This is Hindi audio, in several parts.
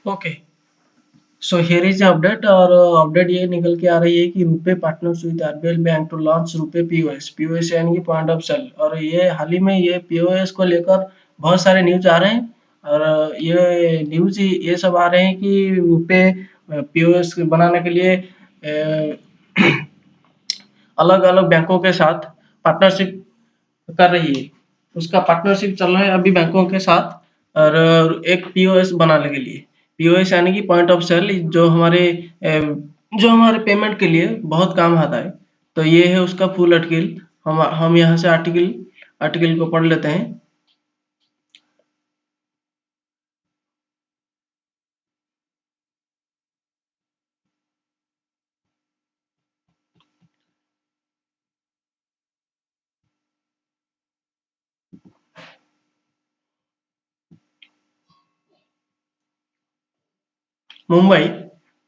Okay, so here is update. और अपडेट ये निकल के आ रही है कि RuPay partners with RBL bank to launch RuPay POS. POS यानी कि पॉइंट ऑफ सेल। और ये हाल ही में ये पीओएस को लेकर बहुत सारे न्यूज आ रहे हैं। और ये न्यूज ये सब आ रहे हैं कि रुपे पीओएस बनाने के लिए अलग अलग बैंकों के साथ पार्टनरशिप कर रही है। उसका पार्टनरशिप चल रहा है अभी बैंकों के साथ। और एक पीओएस बनाने के लिए, पीओएस यानी कि पॉइंट ऑफ सेल, जो हमारे पेमेंट के लिए बहुत काम आता है। तो ये है उसका फुल आर्टिकल। हम यहाँ से आर्टिकल आर्टिकल को पढ़ लेते हैं। मुंबई,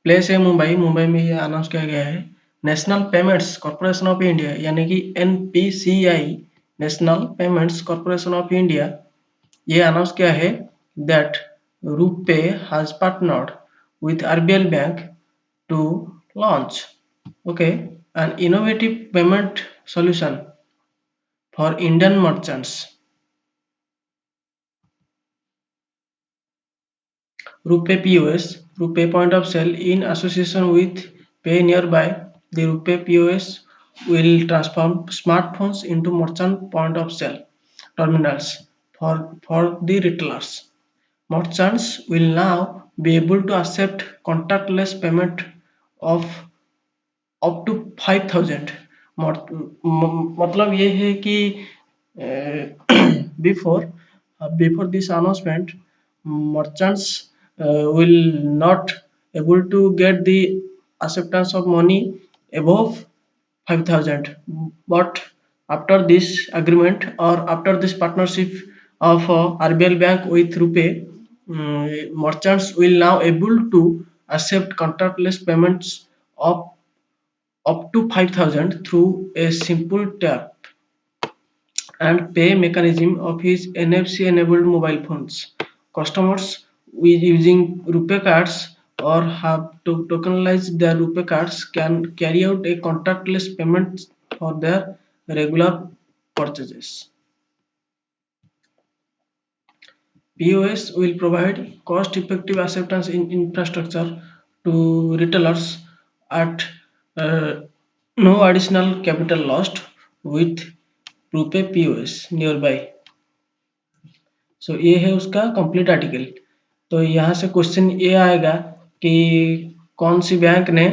प्लेस है मुंबई। मुंबई में ये अनाउंस किया गया है। National payments corporation of India यानी कि NPCI, national payments corporation of India, ये अनाउंस किया है that RuPay has partnered with RBL Bank to launch, okay, an innovative payment solution for Indian merchants. RuPay POS, RuPay point of sale in association with Pay Nearby. The RuPay POS will transform smartphones into merchant point of sale terminals for the retailers. Merchants will now be able to accept contactless payment of up to 5000। मतलब ये है कि before before this announcement, merchants will not able to get the acceptance of money above 5000, but after this agreement or after this partnership of RBL Bank with RuPay, merchants will now able to accept contactless payments of up to 5000 through a simple tap and pay mechanism of his NFC enabled mobile phones. Customers with using RuPay cards or have to tokenize their RuPay cards can carry out a contactless payment for their regular purchases. POS will provide cost-effective acceptance in infrastructure to retailers at uh, no additional capital lost with RuPay POS nearby. ये है उसका कंप्लीट आर्टिकल। तो यहाँ से क्वेश्चन ये आएगा कि कौन सी बैंक ने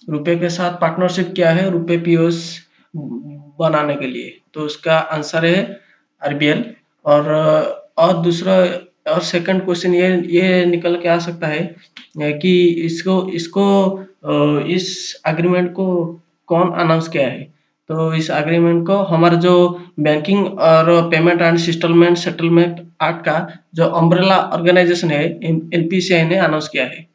रुपए के साथ पार्टनरशिप किया है रुपए पीओएस बनाने के लिए। तो उसका आंसर है आरबीएल। और दूसरा और सेकंड क्वेश्चन ये निकल के आ सकता है कि इस एग्रीमेंट को कौन अनाउंस किया है। तो इस एग्रीमेंट को हमारा जो बैंकिंग और पेमेंट एंड सेटलमेंट एक्ट का जो अम्ब्रेला ऑर्गेनाइजेशन है एनपीसीआई ने अनाउंस किया है।